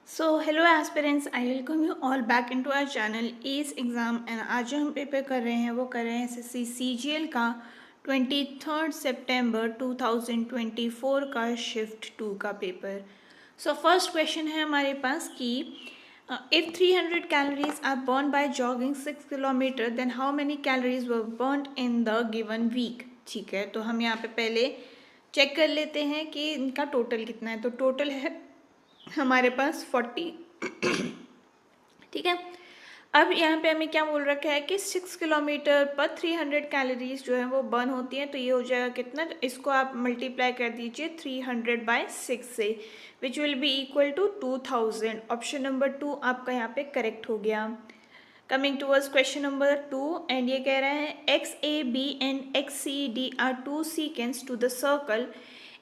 So hello aspirants, I welcome you all back into our channel S exam. And आज जो हम paper कर रहे हैं वो कर रहे हैं एसएससी सीजीएल का 23 सितंबर 2024 का शिफ्ट 2 का पेपर। सो फर्स्ट क्वेश्चन है हमारे पास कि if 300 calories are burn by jogging 6 kilometre then how many calories were burn in the given week. ठीक है, तो हम यहाँ पे पहले चेक कर लेते हैं कि इनका टोटल कितना है। तो टोटल है हमारे पास 40। ठीक है, अब यहाँ पे हमें क्या बोल रखा है कि 6 किलोमीटर पर 300 कैलोरीज जो है वो बर्न होती हैं। तो ये हो जाएगा कितना, तो इसको आप मल्टीप्लाई कर दीजिए 300/6 से, which will be equal to 2000। Option number 2 आपका यहाँ पे करेक्ट हो गया। Coming towards question number 2, and ये कह रहा है X A B and X C D are two secants to the circle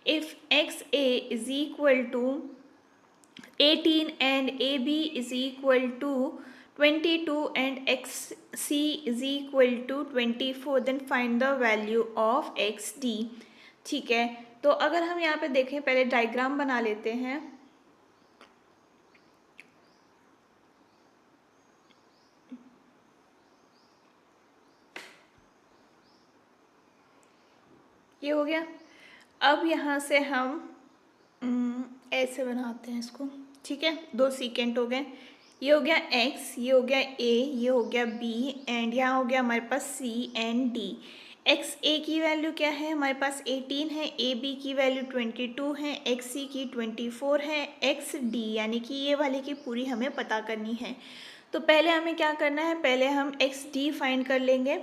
if X A is equal to 18 and AB is equal to 22 and XC is equal to 24, then find the value of XD। ठीक है, तो अगर हम यहाँ पे देखें, पहले diagram बना लेते हैं। ये हो गया। अब यहाँ से हम ऐसे बनाते हैं इसको। ठीक है, दो सीकेंट हो गए। ये हो गया x, ये हो गया a, ये हो गया b, एंड यहाँ हो गया हमारे पास c एंड d। एक्स ए की वैल्यू क्या है हमारे पास 18 है, ए बी की वैल्यू 22 है, एक्स सी की 24 है, एक्स डी यानी कि ये वाली की पूरी हमें पता करनी है। तो पहले हमें क्या करना है, पहले हम एक्स डी फाइंड कर लेंगे।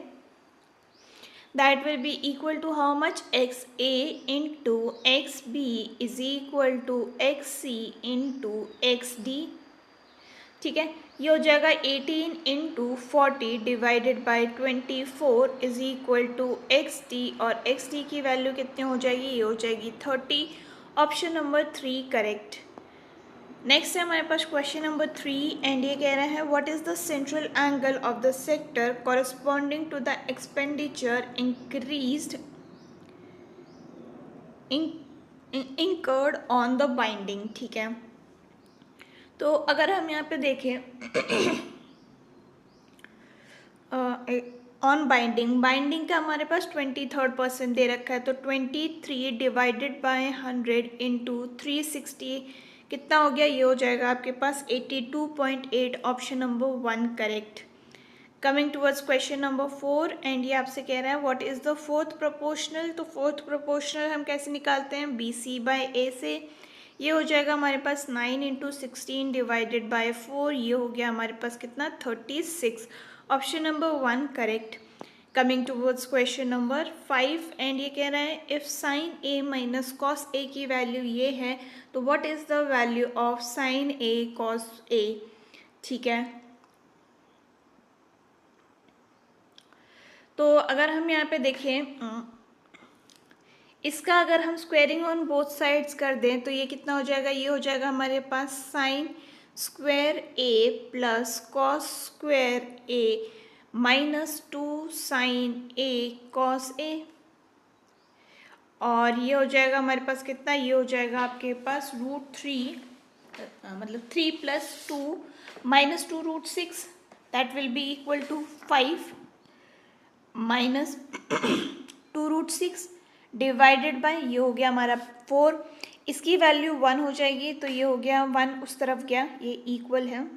That will be equal to how much, XA into XB is equal to XC into XD। ठीक है, ये हो जाएगा 18 into 40 divided by 24 is equal to XD, और XD की वैल्यू कितनी हो जाएगी, ये हो जाएगी 30। Option number 3 correct. नेक्स्ट है हमारे पास क्वेश्चन नंबर 3, एंड ये कह रहा है what is the central angle of the sector corresponding to the expenditure increased incurred on the binding. ठीक है, तो अगर हम यहाँ पे देखें ऑन बाइंडिंग का हमारे पास 23% दे रखा है। तो 23 डिवाइडेड बाय 100 इंटू 360 कितना हो गया, ये हो जाएगा आपके पास 82.8। Option number 1 correct. Coming towards question number 4, and ये आपसे कह रहा है what is the fourth proportional. तो फोर्थ प्रोपोर्शनल हम कैसे निकालते हैं, बी सी बाय ए से। ये हो जाएगा हमारे पास 9 इंटू 16 डिवाइडेड बाय 4, ये हो गया हमारे पास कितना 36। Option number 1 correct. Coming towards question number 5, and ये कह रहा है if sine A minus cos A की वैल्यू ये है, तो what is the value of sine A cos A. ठीक है, तो अगर हम यहाँ पे देखें इसका अगर हम स्क्वेयरिंग ऑन बोथ साइड्स कर दें तो ये कितना हो जाएगा, ये हो जाएगा हमारे पास sine square A plus cos square A minus 2 sign A cos ए, और ये हो जाएगा हमारे पास कितना, ये हो जाएगा आपके पास √3, मतलब 3 + 2 - 2 √6, that will be equal to 5 minus 2 √6 divided by, ये हो गया हमारा 4, इसकी वैल्यू 1 हो जाएगी। तो ये हो गया 1 उस तरफ गया, ये इक्वल है।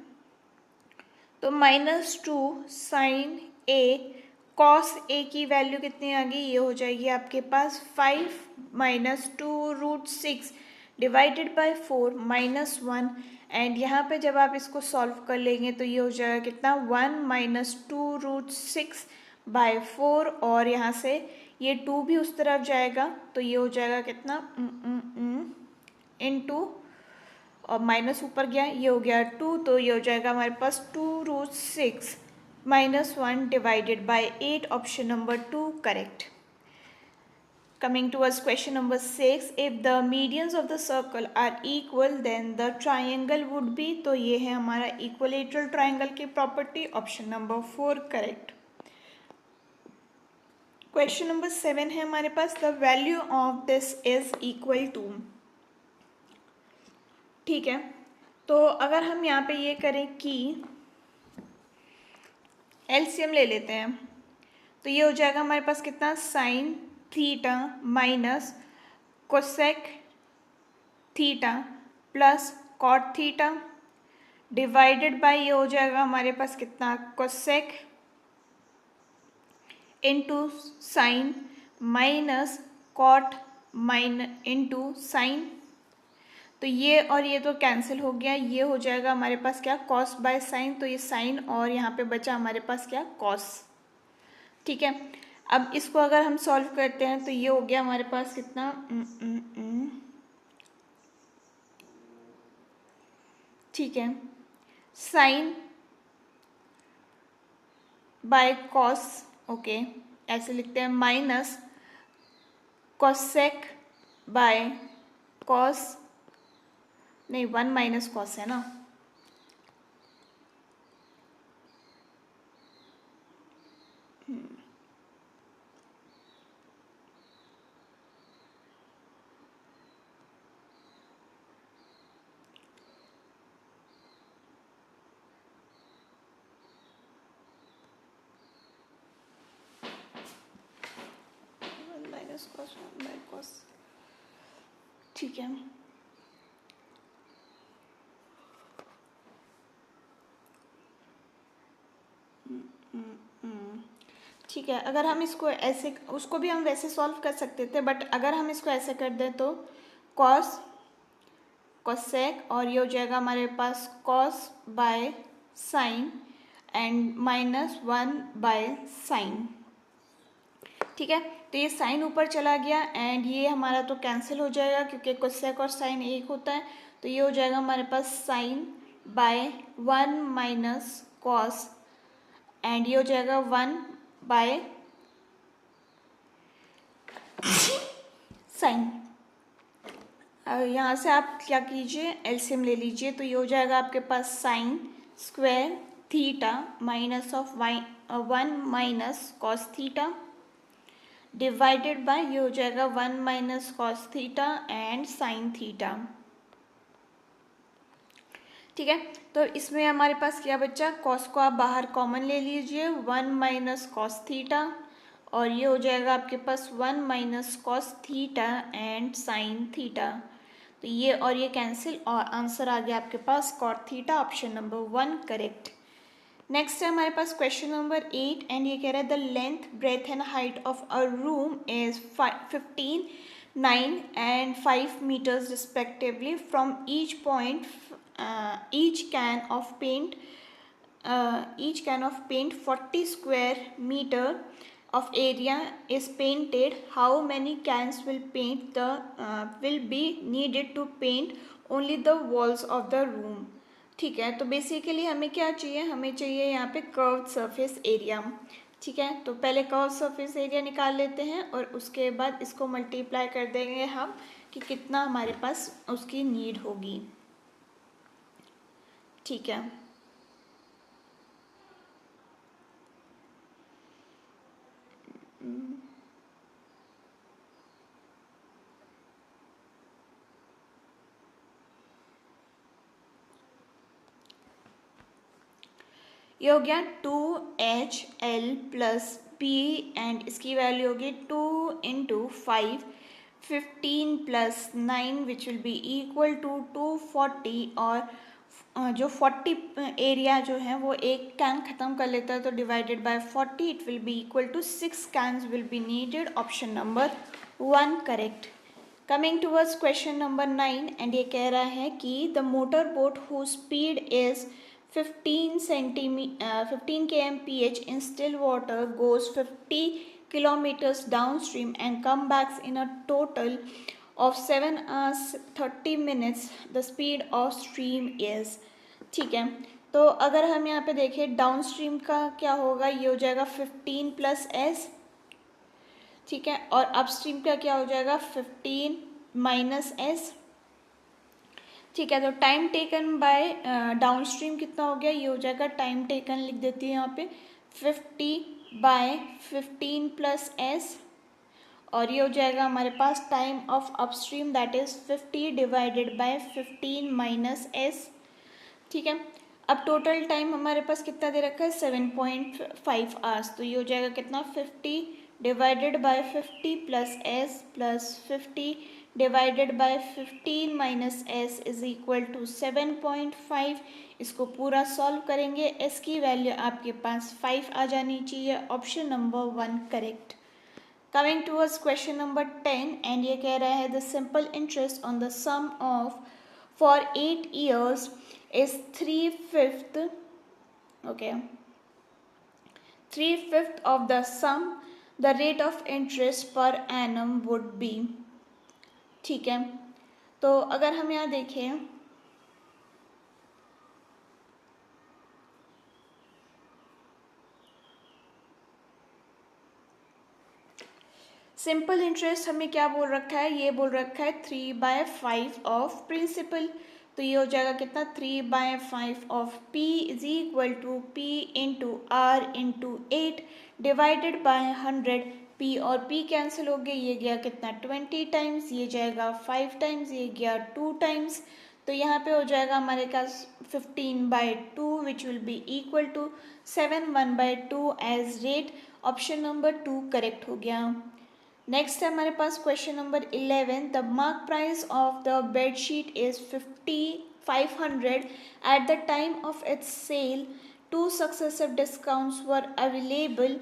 तो -2 साइन ए कॉस ए की वैल्यू कितनी आ गई, ये हो जाएगी आपके पास 5 माइनस 2 √6 डिवाइडेड बाय 4 -1, एंड यहाँ पे जब आप इसको सॉल्व कर लेंगे तो ये हो जाएगा कितना 1 माइनस 2 √6 बाय 4, और यहाँ से ये 2 भी उस तरफ जाएगा तो ये हो जाएगा कितना इनटू, और माइनस ऊपर गया, ये हो गया 2, तो ये हो जाएगा हमारे पास 2 √6 -1 divided by 8। Option number 2 correct. Coming towards question number 6, if the medians of the circle are equal then the triangle would be, तो ये है हमारा इक्वलेटरल ट्राइंगल की property. Option number 4 correct. Question number 7 है हमारे पास the value of this is equal to. ठीक है, तो अगर हम यहाँ पे ये करें कि एलसीएम ले लेते हैं, तो ये हो जाएगा हमारे पास कितना, sine theta minus cosec theta plus cot theta divided by ये हो जाएगा हमारे पास कितना, cosec into sine minus cot into sine. तो ये और ये तो कैंसिल हो गया, ये हो जाएगा हमारे पास क्या, कॉस बाय साइन। तो ये साइन और यहाँ पे बचा हमारे पास क्या, कॉस। ठीक है, अब इसको अगर हम सॉल्व करते हैं तो ये हो गया हमारे पास कितना, ठीक है, साइन बाय कॉस, ओके ऐसे लिखते हैं, माइनस कोसेक बाय कॉस, नहीं 1 माइनस कॉस है ना, माइनस कॉस 1 बाय कॉस। ठीक है, ठीक है, अगर हम इसको ऐसे, उसको भी हम वैसे सॉल्व कर सकते थे, बट अगर हम इसको ऐसे कर दें तो कॉस कोसेक और ये हो जाएगा हमारे पास cos by sine and minus 1 by sine. ठीक है, तो ये साइन ऊपर चला गया एंड ये हमारा तो कैंसिल हो जाएगा क्योंकि कोसेक और साइन एक होता है। तो ये हो जाएगा हमारे पास sine by 1 minus cos and ये हो जाएगा 1 बाय साइन। यहाँ से आप क्या कीजिए, एलसीएम ले लीजिए। तो ये हो जाएगा आपके पास sine square theta minus of 1 minus cos theta divided by ये हो जाएगा 1 minus cos theta and sine theta. ठीक है, तो इसमें हमारे पास क्या बचा, कॉस को आप बाहर कॉमन ले लीजिए, 1 माइनस कॉस थीटा और ये हो जाएगा आपके पास 1 minus cos theta and sine theta. तो ये और ये कैंसिल और आंसर आ गया आपके पास cot theta, option number 1 correct. Next है हमारे पास क्वेश्चन नंबर 8 एंड ये कह रहा है the length breadth and height of a room is 15, 9 and 5 meters respectively from each point. Each can of paint 40 square meter of area is painted. How many cans will be needed to paint only the walls of the room? ठीक है, तो basically हमें क्या चाहिए, हमें चाहिए यहाँ पे कर्व्ड सरफेस एरिया। ठीक है, तो पहले कर्व सरफेस एरिया निकाल लेते हैं और उसके बाद इसको मल्टीप्लाई कर देंगे हम कि कितना हमारे पास उसकी नीड होगी। ठीक है, ये हो गया 2HL प्लस P एंड इसकी वैल्यू होगी 2 into 5, 15 plus 9 which will be equal to 240 और जो 40 एरिया जो है वो एक कैन ख़त्म कर लेता है तो divided by 40 it will be equal to 6 cans will be needed, option number 1 correct. Coming towards question number 9 and ये कह रहा है कि the motor boat who speed is 15 kmph in still water goes 50 kilometers downstream and comes back in a total of 7 hours 30 minutes. The speed of stream is, ठीक है, तो अगर हम यहाँ पे देखें डाउन स्ट्रीम का क्या होगा, ये हो जाएगा 15 प्लस एस। ठीक है, और अपस्ट्रीम का क्या हो जाएगा 15 माइनस एस। ठीक है, तो time taken by down stream कितना हो गया, ये हो जाएगा टाइम टेकन लिख देती है यहाँ पे 50 बाय 15 प्लस एस और ये हो जाएगा हमारे पास time of upstream that is 50 divided by 15 minus S. ठीक है। अब टोटल टाइम हमारे पास कितना दे रखा है 7.5 आवर्स, तो ये हो जाएगा कितना 50 divided by 50 plus s plus 50 divided by 15 minus s is equal to 7.5। इसको पूरा सॉल्व करेंगे, एस की वैल्यू आपके पास 5 आ जानी चाहिए। Option number 1 correct. Coming towards question number 10 and ये कह रहा है the simple interest on the sum of for 8 years is 3/5, okay, 3/5 of the sum the rate of interest per annum would be। ठीक है, तो अगर हम यहाँ देखें सिंपल इंटरेस्ट हमें क्या बोल रखा है, ये बोल रखा है 3/5 ऑफ प्रिंसिपल, तो ये हो जाएगा कितना 3/5 of P is equal to P into r into 8 divided by 100। P और P कैंसिल हो गए, ये गया कितना 20 टाइम्स, ये जाएगा 5 टाइम्स, ये गया 2 टाइम्स, तो यहाँ पे हो जाएगा हमारे पास 15/2 which will be equal to 7/1/2 as rate. Option number 2 correct हो गया। नेक्स्ट है हमारे पास question number 11 the mark price of the bedsheet is 500 at the time of its sale, 2 successive discounts were available,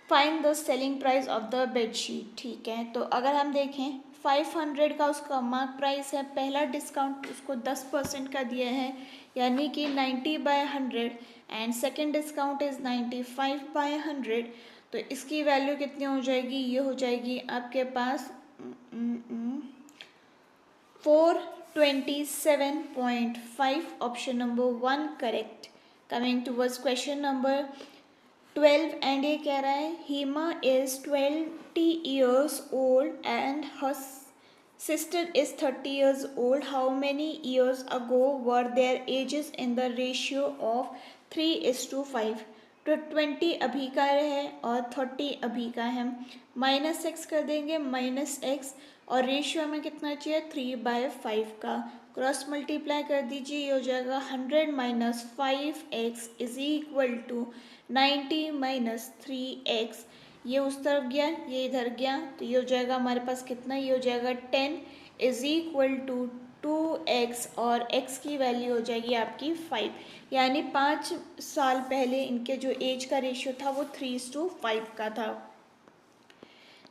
find the selling price of the bedsheet. ठीक है, तो अगर हम देखें 500 का उसका मार्क प्राइस है, पहला डिस्काउंट उसको 10% का दिया है यानी कि 90/100 एंड सेकेंड डिस्काउंट इज़ 95/100, तो इसकी वैल्यू कितनी हो जाएगी, ये हो जाएगी आपके पास 427.5। Option number 1 correct. Coming towards question number 12 and ये कह रहा है Hima is 20 years old and her sister is 30 years old. How many years ago were their ages in the ratio of 3:5? तो 20 अभी का है और 30 अभी का है, -x कर देंगे -x और रेशियो हमें कितना चाहिए 3/5 का, क्रॉस मल्टीप्लाई कर दीजिए, ये हो जाएगा 100 minus 5x is equal to 90 minus 3x। ये उस तरफ गया, ये इधर गया, तो ये हो जाएगा हमारे पास कितना, ये हो जाएगा 10 इज इक्वल टू 2x और x की वैल्यू हो जाएगी आपकी 5, यानी 5 साल पहले इनके जो एज का रेशियो था वो 3:5 का था।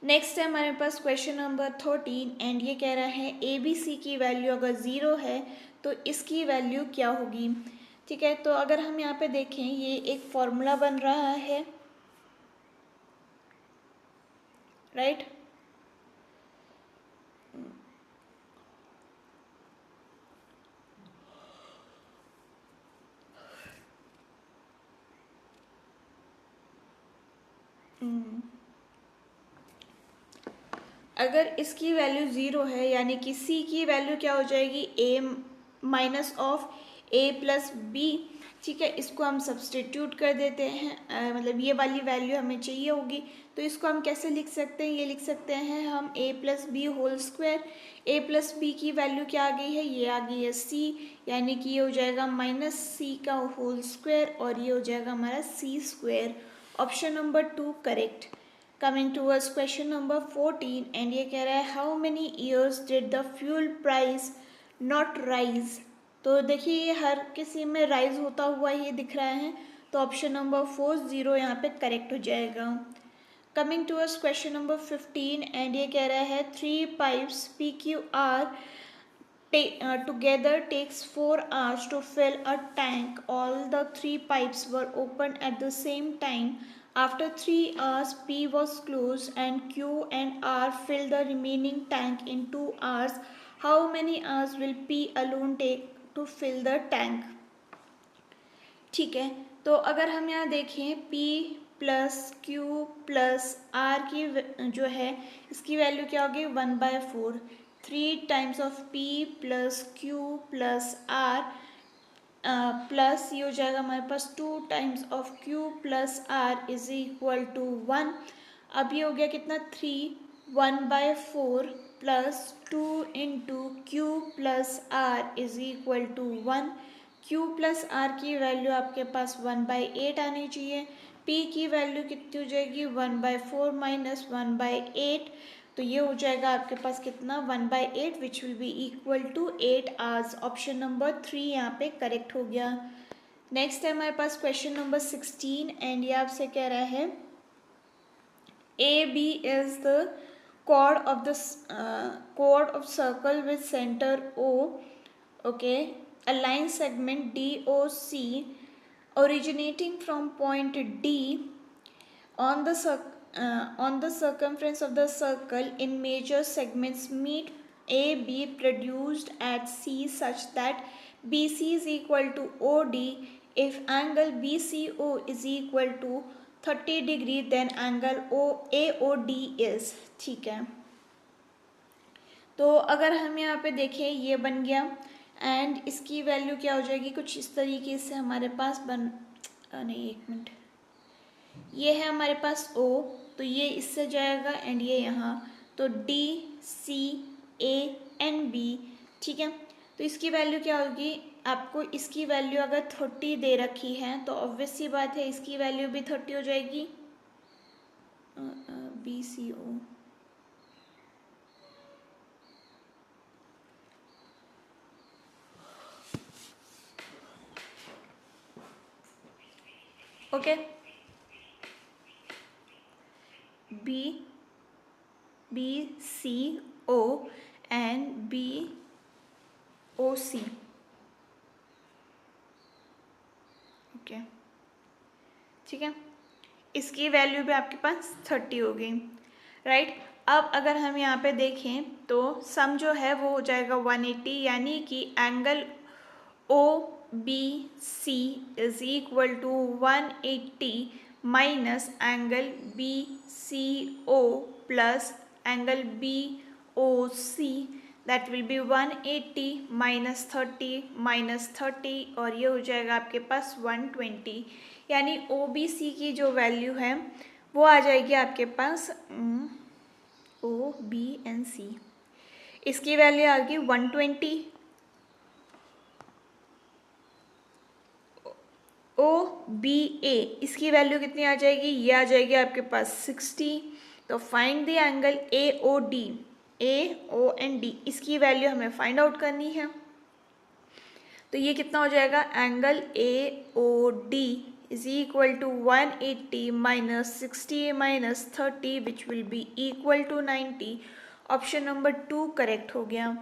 नेक्स्ट है हमारे पास क्वेश्चन नंबर 13 एंड ये कह रहा है ABC की वैल्यू अगर 0 है तो इसकी वैल्यू क्या होगी। ठीक है, तो अगर हम यहाँ पे देखें ये एक फॉर्मूला बन रहा है, राइट। अगर इसकी वैल्यू 0 है यानी कि C की वैल्यू क्या हो जाएगी A minus of A plus B। ठीक है, इसको हम सब्सटीट्यूट कर देते हैं, मतलब ये वाली वैल्यू हमें चाहिए होगी, तो इसको हम कैसे लिख सकते हैं, ये लिख सकते हैं हम A plus b whole square. A plus b की वैल्यू क्या आ गई है, ये आ गई है C, यानी कि ये हो जाएगा -C का होल स्क्वायर और ये हो जाएगा हमारा C²। Option number 2 correct. Coming towards question number 14 and ये कह रहा है how many years did the fuel price not rise. तो देखिए ये हर किसी में राइज होता हुआ ये दिख रहा है, तो ऑप्शन नंबर 4 0 यहाँ पे करेक्ट हो जाएगा। Coming towards question number 15 and ये कह रहा है 3 pipes PQR together takes 4 hours to fill a tank. All the 3 pipes were opened at the same time. After 3 hours, P was closed and Q and R filled the remaining tank in 2 hours. How many hours will P alone take to fill the tank? ठीक है, तो अगर हम यहाँ देखें P plus Q plus R की जो है इसकी वैल्यू क्या होगी 1/4, 3 times of P plus Q plus R plus ये हो जाएगा हमारे पास 2 times of Q plus R is equal to 1। अब ये हो गया कितना 3 1/4 plus 2 into Q plus R is equal to 1। Q plus R की वैल्यू आपके पास 1/8 आनी चाहिए। P की वैल्यू कितनी हो जाएगी 1/4 माइनस 1/8, तो ये हो जाएगा आपके पास कितना 1/8 which will be equal to 8 hours. Option number 3 यहाँ पे करेक्ट हो गया। नेक्स्ट है हमारे पास क्वेश्चन नंबर 16 एंड ये आपसे कह रहा है AB is the chord of circle with center O, okay, a line segment DOC originating from point D on the circumference of the circle in major segments meet AB produced at C such that BC is equal to OD. If angle BCO is equal to 30 degree then angle AOD is, ठीक है। तो अगर हम यहाँ पे देखें ये बन गया एंड इसकी वैल्यू क्या हो जाएगी कुछ इस तरीके से हमारे पास नहीं एक मिनट, ये है हमारे पास O, तो ये इससे जाएगा एंड ये यहाँ, तो D C A and B, ठीक है। तो इसकी वैल्यू क्या होगी, आपको इसकी वैल्यू अगर 30 दे रखी है तो ऑब्वियस सी बात है इसकी वैल्यू भी 30 हो जाएगी। BCO okay, BCO and BOC, okay, ठीक है। इसकी वैल्यू भी आपके पास 30 हो गई, राइट। अब अगर हम यहाँ पे देखें तो सम जो है वो हो जाएगा 180, यानी कि angle OBC is equal to 180 minus angle BCO plus angle BOC, that will be 180 minus 30 और ये हो जाएगा आपके पास 120, यानी OBC की जो वैल्यू है वो आ जाएगी आपके पास OBNC, इसकी वैल्यू आ गई 120। OBA इसकी वैल्यू कितनी आ जाएगी, ये आ जाएगी आपके पास 60। तो find the angle AOD, AOND इसकी वैल्यू हमें फाइंड आउट करनी है। तो ये कितना हो जाएगा, angle AOD is equal to 180 minus 60 minus 30 which will be equal to 90। Option number 2 correct हो गया।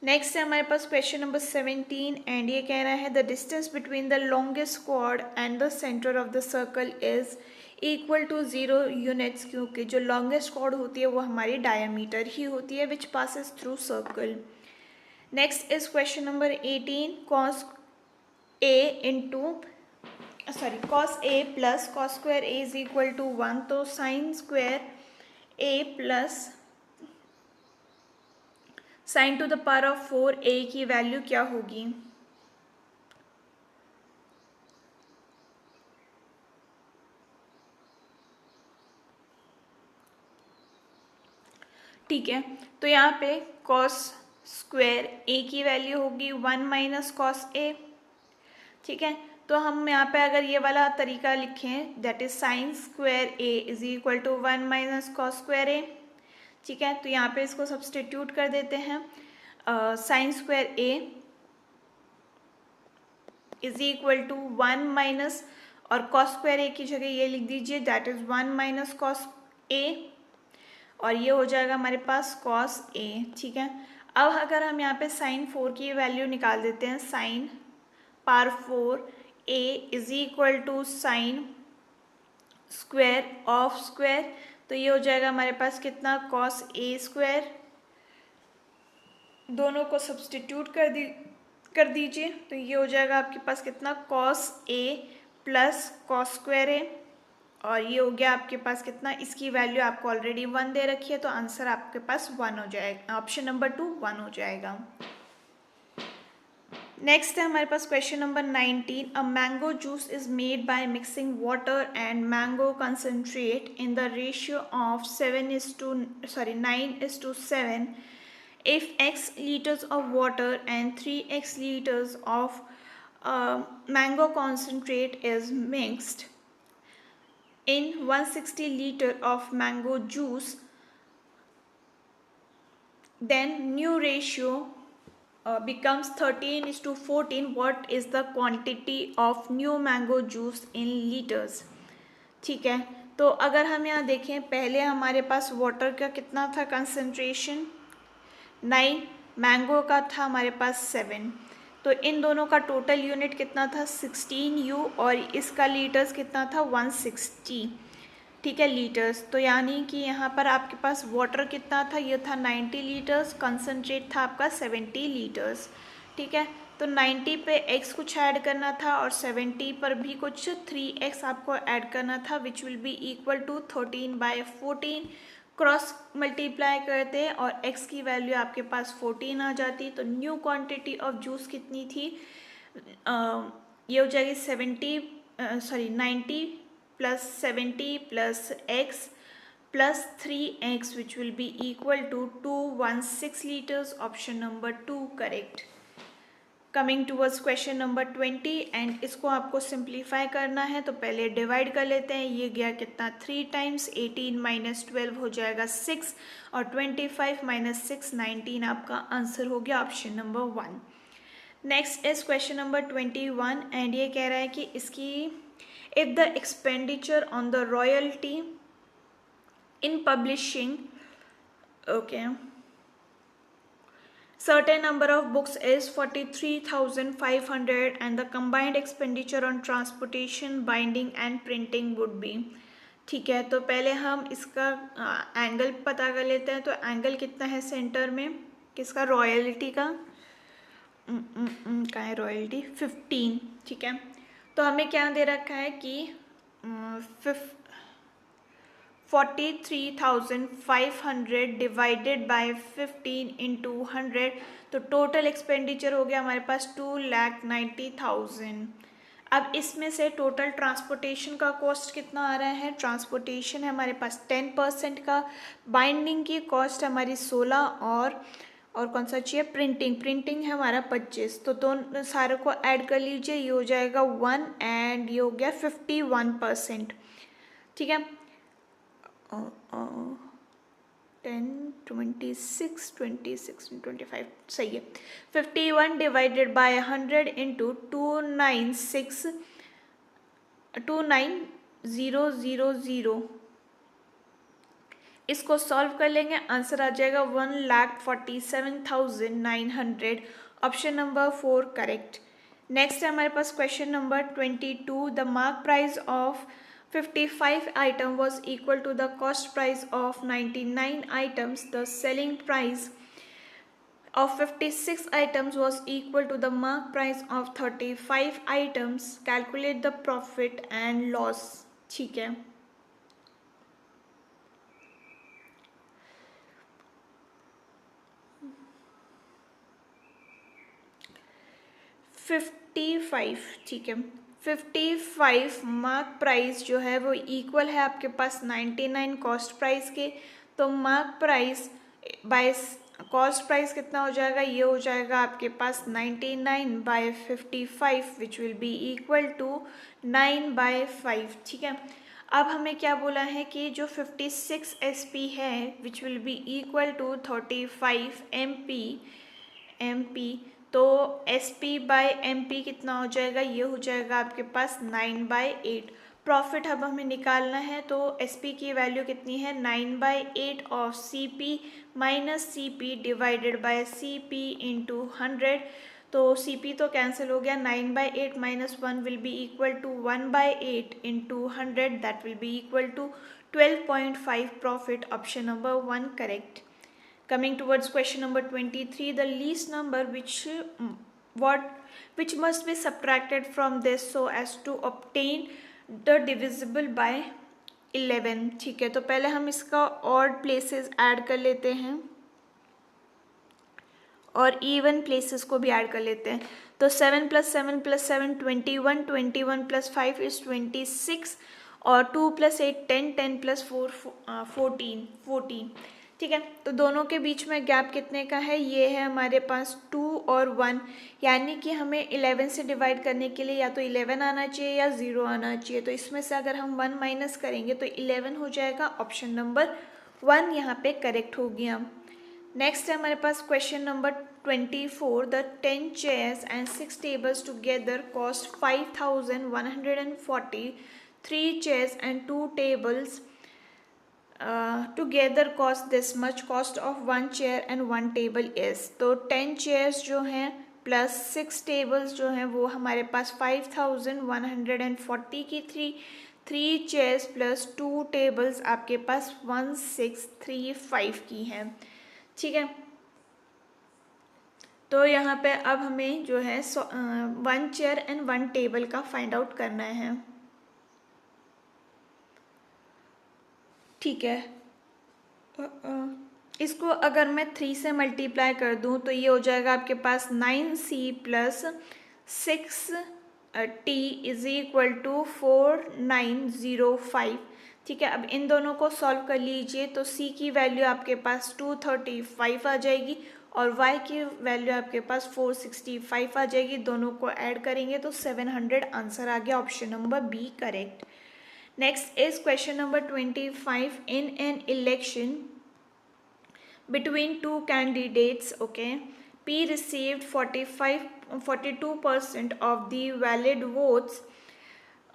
नेक्स्ट है हमारे पास क्वेश्चन नंबर 17 एंड ये कह रहा है the distance between the longest chord and the centre of the circle is equal to 0 units, क्योंकि जो लॉन्गेस्ट कॉर्ड होती है वो हमारी डायमीटर ही होती है which passes through circle. Next is question number 18 cos A plus cos square A is equal to 1, तो sine square A plus sine to the power of 4A की वैल्यू क्या होगी। ठीक है, तो यहाँ पे cos स्क्वायर A की वैल्यू होगी 1 माइनस cos A, ठीक है। तो हम यहाँ पे अगर ये वाला तरीका लिखें that is sine square A is equal to 1 minus cos square A, ठीक है। तो यहाँ पे इसको सब्सटीट्यूट कर देते हैं, sine square A is equal to 1 minus और cos स्क्वायर A की जगह ये लिख दीजिए that is 1 minus cos A और ये हो जाएगा हमारे पास cos A, ठीक है। अब अगर हम यहाँ पे साइन 4 की वैल्यू निकाल देते हैं, sine power 4 A is equal to sine square of square, तो ये हो जाएगा हमारे पास कितना cos A स्क्वायर, दोनों को सब्सटीट्यूट कर दीजिए, तो ये हो जाएगा आपके पास कितना cos A plus cos square A और ये हो गया आपके पास कितना, इसकी वैल्यू आपको ऑलरेडी 1 दे रखी है तो आंसर आपके पास 1 हो जाएगा, ऑप्शन नंबर 2 1 हो जाएगा। नेक्स्ट है हमारे पास question number 19 a mango juice is made by mixing water and mango concentrate in the ratio of 9:7 if x liters of water and 3x liters of mango concentrate is mixed in 160 liter of mango juice, then new ratio becomes 13:14. What is the quantity of new mango juice in liters? ठीक है, तो अगर हम यहाँ देखें, पहले हमारे पास water का कितना था कंसंट्रेशन 9, मैंगो का था हमारे पास 7, तो इन दोनों का टोटल यूनिट कितना था 16U और इसका लीटर्स कितना था 160, ठीक है लीटर्स। तो यानी कि यहाँ पर आपके पास वाटर कितना था, ये था 90 लीटर्स, कंसनट्रेट था आपका 70 लीटर्स, ठीक है। तो 90 पे x कुछ ऐड करना था और 70 पर भी कुछ 3x आपको ऐड करना था, which will be equal to 13/14। Cross multiply करते और x की वैल्यू आपके पास 14 आ जाती, तो न्यू क्वांटिटी ऑफ जूस कितनी थी, ये हो जाएगी 90 plus 70 plus x plus 3x which will be equal to 216 litres. Option number 2 correct. Coming towards question number 20 and इसको आपको सिंप्लीफाई करना है, तो पहले डिवाइड कर लेते हैं। ये गया कितना 3 टाइम्स, 18 माइनस 12 हो जाएगा 6 और 25 माइनस 6 19, आपका आंसर हो गया option number 1। Next is question number 21 and ये कह रहा है कि इसकी if the expenditure on the royalty in publishing certain number of books is 43,500 and the combined expenditure on transportation, binding and printing would be, ठीक है। तो पहले हम इसका एंगल पता कर लेते हैं। तो एंगल कितना है सेंटर में किसका, रॉयल्टी का, कहाँ है रॉयल्टी 15, ठीक है। तो हमें क्या दे रखा है कि 43,500 डिवाइडेड बाय 15 इंटू 100, तो टोटल एक्सपेंडिचर हो गया हमारे पास 2,90,000। अब इसमें से टोटल ट्रांसपोर्टेशन का कॉस्ट कितना आ रहा है, ट्रांसपोर्टेशन है हमारे पास 10% का, बाइंडिंग की कॉस्ट हमारी 16 और कौन सा चाहिए प्रिंटिंग है हमारा 25, तो दोनों सारे को ऐड कर लीजिए, ये हो जाएगा 1 एंड ये हो गया 51%, ठीक है। 10 26 26 25 सही है। 51 डिवाइडेड बाय 100 इंटू 29000, इसको सॉल्व कर लेंगे, आंसर आ जाएगा 1,47,900। Option number 4 correct. नेक्स्ट है हमारे पास question number 22। The mark price of 55 item was equal to the cost price of 99 items. The selling price of 56 items was equal to the mark price of 35 items. Calculate the profit and loss, ठीक है। ठीक है, 55 mark price जो है वो equal है आपके पास 99 कॉस्ट प्राइस के, तो mark price by cost price कितना हो जाएगा, ये हो जाएगा आपके पास 99 by 55 which will be equal to 9/5, ठीक है। अब हमें क्या बोला है कि जो 56 SP है which will be equal to 35 MP, तो SP बाय MP कितना हो जाएगा, ये हो जाएगा आपके पास 9/8। प्रॉफिट अब हमें निकालना है, तो SP की वैल्यू कितनी है 9/8 of CP minus CP divided by CP into 100, तो CP तो कैंसिल हो गया, 9/8 minus 1 will be equal to 1/8 into 100, that will be equal to 12.5 profit. Option number 1 correct. Coming towards question number 23, the least number which must be subtracted from this so as to obtain the divisible by 11, ठीक है। तो पहले हम इसका odd places add कर लेते हैं और even places को भी ऐड कर लेते हैं। तो 7 + 7 + 7 21, 21 + 5 is 26 और 2 + 8 10, 10 + 4 14, ठीक है। तो दोनों के बीच में गैप कितने का है, ये है हमारे पास 2 और 1, यानी कि हमें 11 से डिवाइड करने के लिए या तो 11 आना चाहिए या 0 आना चाहिए। तो इसमें से अगर हम 1 माइनस करेंगे तो 11 हो जाएगा। ऑप्शन नंबर 1 यहाँ पे करेक्ट हो गया। नेक्स्ट है हमारे पास question number 24। The 10 chairs and 6 tables together cost 5140। 3 chairs and 2 tables together cost this much, cost of 1 chair and 1 table is. तो 10 चेयर्स जो हैं प्लस 6 टेबल्स जो हैं वो हमारे पास 5140 की थ्री चेयर्स प्लस 2 टेबल्स आपके पास 1635 की हैं। ठीक है। तो यहाँ पे अब हमें जो है 1 चेयर एंड 1 टेबल का फाइंड आउट करना है। ठीक है। इसको अगर मैं 3 से मल्टीप्लाई कर दूं तो ये हो जाएगा आपके पास 9c plus 6t is equal to 4905। ठीक है। अब इन दोनों को सॉल्व कर लीजिए तो c की वैल्यू आपके पास 235 आ जाएगी और y की वैल्यू आपके पास 465 आ जाएगी। दोनों को ऐड करेंगे तो 700 आंसर आ गया। Option number B correct. Next is question number 25. In an election between two candidates, okay, P received 42% of the valid votes,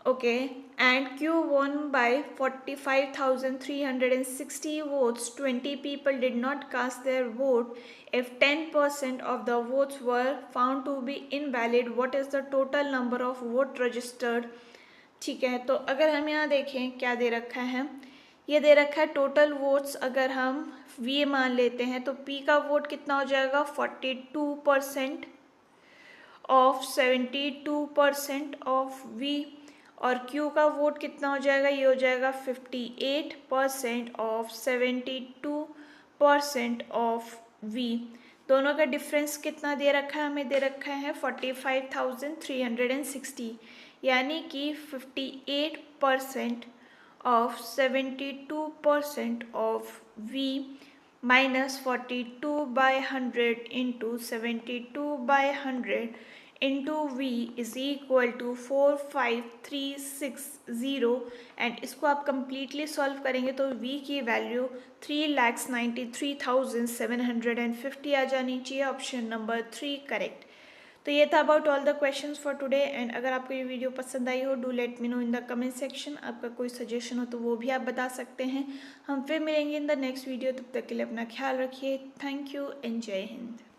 okay, and Q won by 45,360 votes. 20 people did not cast their vote. If 10% of the votes were found to be invalid, what is the total number of vote registered? ठीक है। तो अगर हम यहाँ देखें क्या दे रखा है, ये दे रखा है टोटल वोट्स। अगर हम V मान लेते हैं तो P का वोट कितना हो जाएगा 42% ऑफ 72% ऑफ V, और Q का वोट कितना हो जाएगा, ये हो जाएगा 58% ऑफ 72% ऑफ V। दोनों का डिफरेंस कितना दे रखा है, हमें दे रखा है 45,360, यानी कि 58% of 72% of V minus 42/100 into 72/100 into V is equal to 45360। And इसको आप कंप्लीटली सॉल्व करेंगे तो V की वैल्यू 3,93,750 आ जानी चाहिए। Option number 3 correct. तो ये था about all the questions for today. And अगर आपको ये वीडियो पसंद आई हो, do let me know in the comment section. आपका कोई सजेशन हो तो वो भी आप बता सकते हैं। हम फिर मिलेंगे इन द नेक्स्ट वीडियो। तब तक के लिए अपना ख्याल रखिए। थैंक यू एंड जय हिंद।